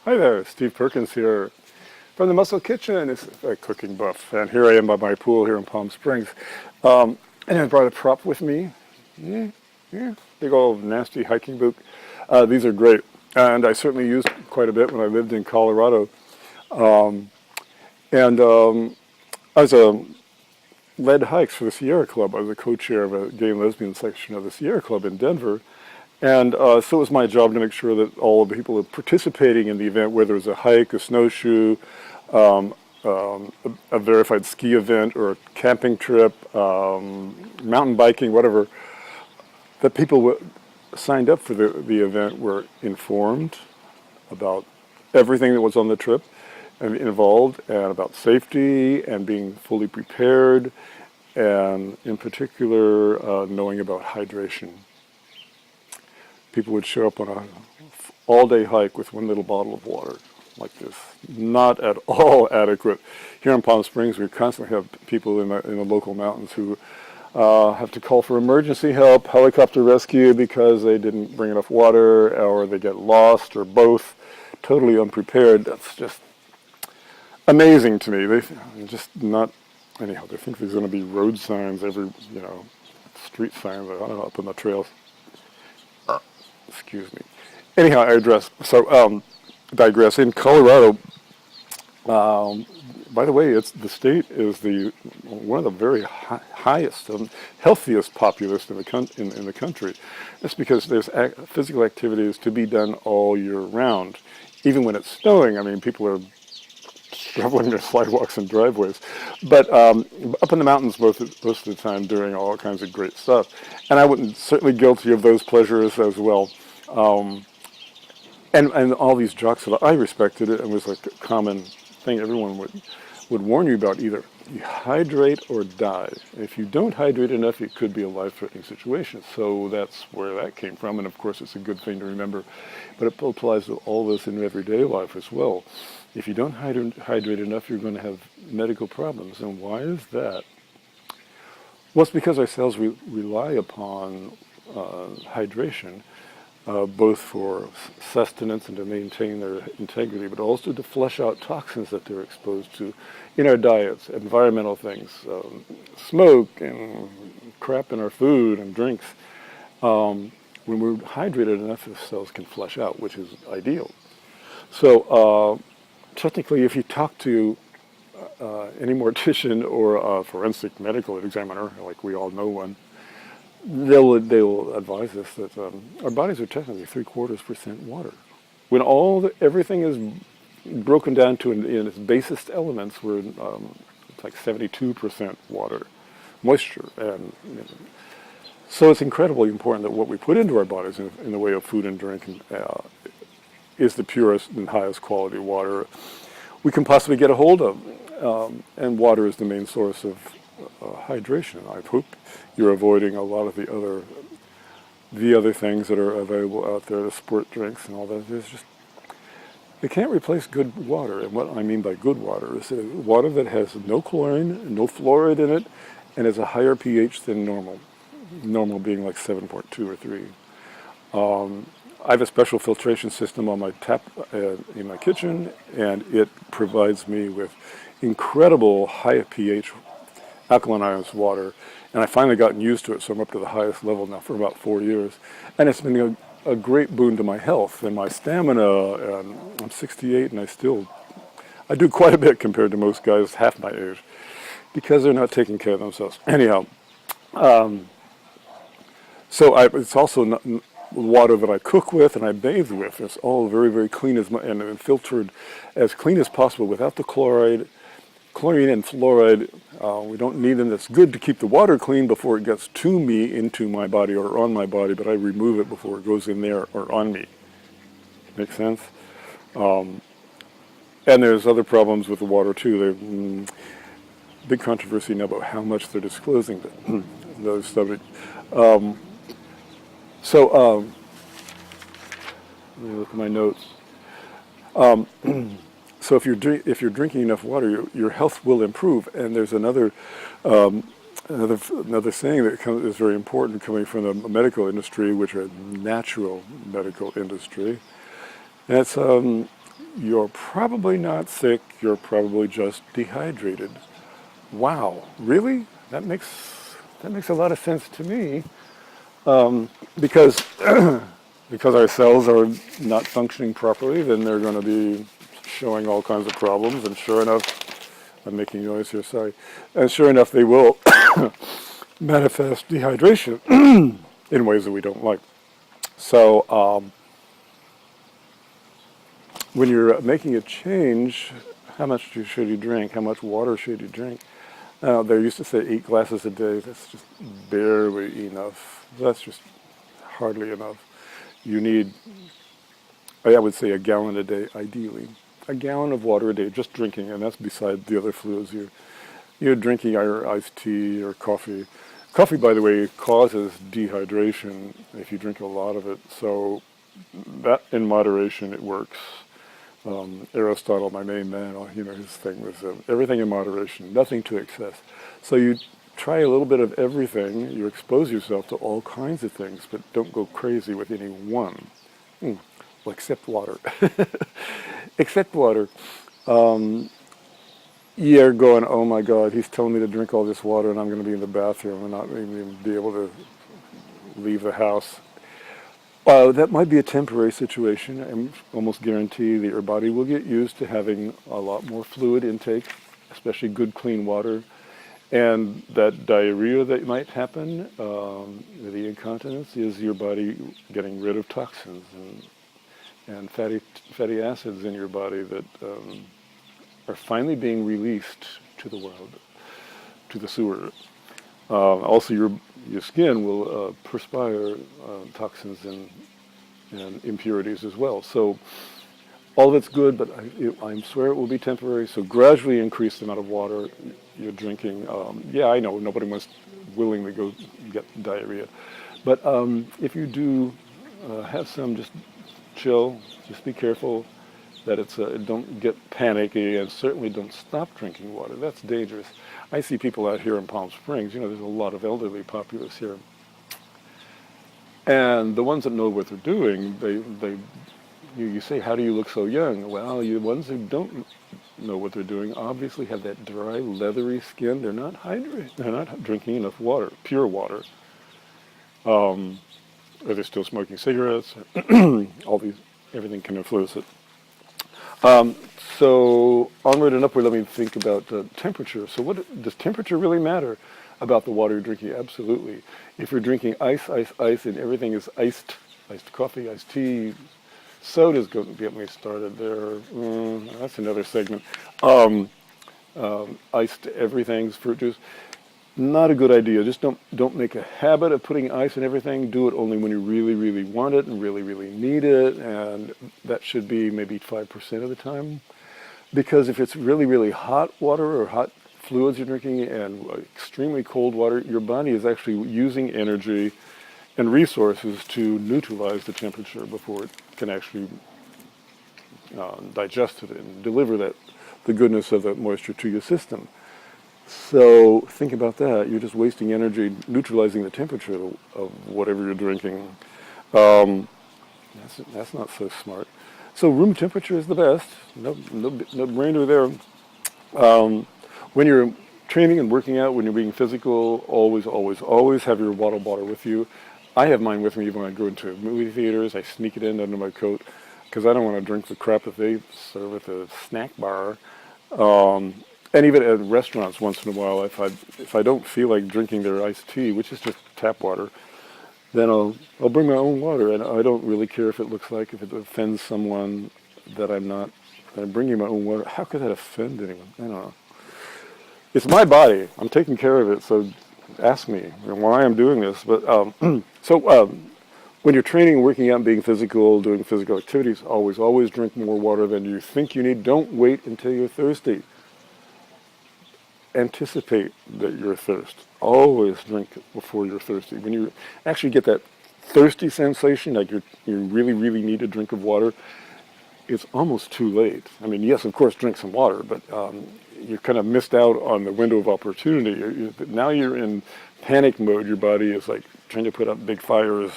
Hi there, Steve Perkins here from the Muscle Kitchen. It's a cooking buff, and here I am by my pool here in Palm Springs. And I brought a prop with me. Yeah, yeah, big old nasty hiking boot. These are great, and I certainly used quite a bit when I lived in Colorado. And I was led hikes for the Sierra Club. I was a co-chair of a gay and lesbian section of the Sierra Club in Denver. And so it was my job to make sure that all of the people participating in the event, whether it was a hike, a snowshoe, a verified ski event, or a camping trip, mountain biking, whatever, that people signed up for the event were informed about everything that was on the trip and involved, and about safety and being fully prepared, and in particular, knowing about hydration. People would show up on an all-day hike with one little bottle of water like this. Not at all adequate. Here in Palm Springs, we constantly have people in the local mountains who have to call for emergency help, helicopter rescue, because they didn't bring enough water, or they get lost, or both, totally unprepared. That's just amazing to me. They just not, anyhow, they think there's going to be road signs street signs, I don't know, up on the trails. Excuse me. Anyhow, I digress. In Colorado, by the way, the state is one of the very highest and healthiest populace in the country. That's because there's physical activities to be done all year round, even when it's snowing. I mean, people are shoveling their sidewalks and driveways, but up in the mountains most of the time, doing all kinds of great stuff. And I was certainly guilty of those pleasures as well. And all these jocks that I respected, it was like a common thing everyone would warn you about: either you hydrate or die. If you don't hydrate enough, it could be a life-threatening situation. So that's where that came from, and of course it's a good thing to remember, but it applies to all of us in everyday life as well. If you don't hydrate enough, you're going to have medical problems. And why is that? Well, it's because our cells rely upon hydration, both for sustenance and to maintain their integrity, but also to flush out toxins that they're exposed to in our diets, environmental things, smoke and crap in our food and drinks. When we're hydrated enough, the cells can flush out, which is ideal. So technically, if you talk to any mortician or a forensic medical examiner, like we all know one, they will advise us that our bodies are technically 3/4% water. When everything is broken down to in its basest elements, it's like 72% water, moisture, and so it's incredibly important that what we put into our bodies in the way of food and drink is the purest and highest quality water we can possibly get a hold of, and water is the main source of hydration. I hope you're avoiding a lot of the other things that are available out there, the sport drinks and all that. They can't replace good water. And what I mean by good water is water that has no chlorine, no fluoride in it, and has a higher pH than normal. Normal being like 7.2 or 3. I have a special filtration system on my tap in my kitchen, and it provides me with incredible high pH alkalinized water, and I finally gotten used to it, so I'm up to the highest level now for about 4 years, and it's been a great boon to my health and my stamina. And I'm 68, and I do quite a bit compared to most guys half my age, because they're not taking care of themselves. Anyhow, it's also water that I cook with and I bathe with. It's all very, very clean and filtered as clean as possible without the chlorine and fluoride. We don't need them. That's good to keep the water clean before it gets to me, into my body or on my body, but I remove it before it goes in there or on me. Make sense? And there's other problems with the water too. There's big controversy now about how much they're disclosing. Another subject. Let me look at my notes. So if you're drinking enough water, your health will improve. And there's another saying that is very important, coming from the medical industry, which are natural medical industry. And it's you're probably not sick, you're probably just dehydrated. Wow, really? That makes a lot of sense to me, because because our cells are not functioning properly, then they're going to be showing all kinds of problems, and sure enough, I'm making noise here, sorry, and sure enough they will manifest dehydration in ways that we don't like. So when you're making a change, how much should you drink? How much water should you drink? They used to say 8 glasses a day. That's just barely enough. That's just hardly enough. You need, I would say, a gallon a day, ideally. A gallon of water a day, just drinking, and that's beside the other fluids you're drinking, either iced tea or coffee. Coffee, by the way, causes dehydration if you drink a lot of it. So that, in moderation, it works. Aristotle, my main man, his thing was everything in moderation, nothing to excess. So you try a little bit of everything. You expose yourself to all kinds of things, but don't go crazy with any one. Well, except water. Except water. You're going, oh my God, he's telling me to drink all this water and I'm going to be in the bathroom and not even be able to leave the house. That might be a temporary situation. I almost guarantee that your body will get used to having a lot more fluid intake, especially good clean water. And that diarrhea that might happen, the incontinence, is your body getting rid of toxins and fatty acids in your body that are finally being released to the world, to the sewer. Also, your skin will perspire toxins and impurities as well. So all of it's good, but I swear it will be temporary. So gradually increase the amount of water you're drinking. Yeah, I know nobody wants willingly go get diarrhea, but if you do have some, just chill. Just be careful that don't get panicky, and certainly don't stop drinking water. That's dangerous. I see people out here in Palm Springs. There's a lot of elderly populace here, and the ones that know what they're doing, you say, how do you look so young? Well, the ones who don't know what they're doing obviously have that dry, leathery skin. They're not hydrated. They're not drinking enough water, pure water. Or they're still smoking cigarettes. Everything can influence it. So onward and upward, let me think about temperature. So does temperature really matter about the water you're drinking? Absolutely. If you're drinking ice, and everything is iced coffee, iced tea, sodas, go get me started there. That's another segment. Iced everything's fruit juice. Not a good idea. Just don't make a habit of putting ice in everything. Do it only when you really, really want it and really, really need it, and that should be maybe 5% of the time. Because if it's really, really hot water or hot fluids you're drinking and extremely cold water, your body is actually using energy and resources to neutralize the temperature before it can actually digest it and deliver the goodness of that moisture to your system. So think about that. You're just wasting energy neutralizing the temperature of whatever you're drinking. That's not so smart. So room temperature is the best. No brainer there. When you're training and working out, when you're being physical, always, always, always have your water bottle with you. I have mine with me even when I go into movie theaters. I sneak it in under my coat because I don't want to drink the crap that they serve at the snack bar. And even at restaurants, once in a while, if I don't feel like drinking their iced tea, which is just tap water, then I'll bring my own water, and I don't really care if it offends someone that I'm bringing my own water. How could that offend anyone? I don't know. It's my body. I'm taking care of it, so ask me why I'm doing this. But when you're training, working out, being physical, doing physical activities, always drink more water than you think you need. Don't wait until you're thirsty. Anticipate that you're thirsty. Always drink before you're thirsty. When you actually get that thirsty sensation, like you really, really need a drink of water, it's almost too late. I mean, yes, of course, drink some water, but you kind of missed out on the window of opportunity. Now you're in panic mode. Your body is like trying to put up big fires,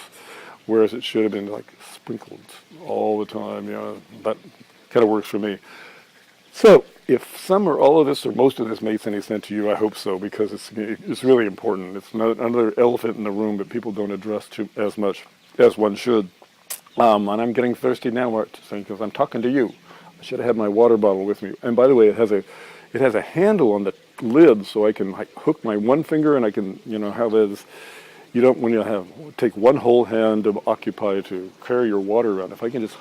whereas it should have been like sprinkled all the time. But kind of works for me. So if some or all of this or most of this makes any sense to you, I hope so, because it's really important. It's not another elephant in the room that people don't address as much as one should. And I'm getting thirsty now because I'm talking to you. I should have had my water bottle with me. And by the way, it has a handle on the lid, so I can hook my one finger, and I can have this. You don't when you take one whole hand to occupy to carry your water around. If I can just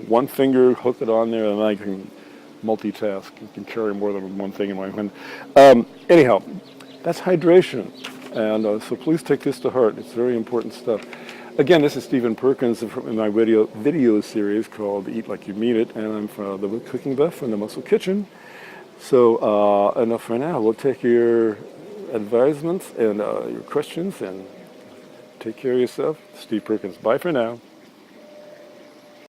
one finger hook it on there, and I can multitask. You can carry more than one thing in my hand. Anyhow, that's hydration, and so please take this to heart. It's very important stuff. Again, this is Stephen Perkins in my video series called Eat Like You Mean It, and I'm from the Cooking Buff from the Muscle Kitchen. So enough for now. We'll take your advisements and your questions, and take care of yourself. Steve Perkins. Bye for now.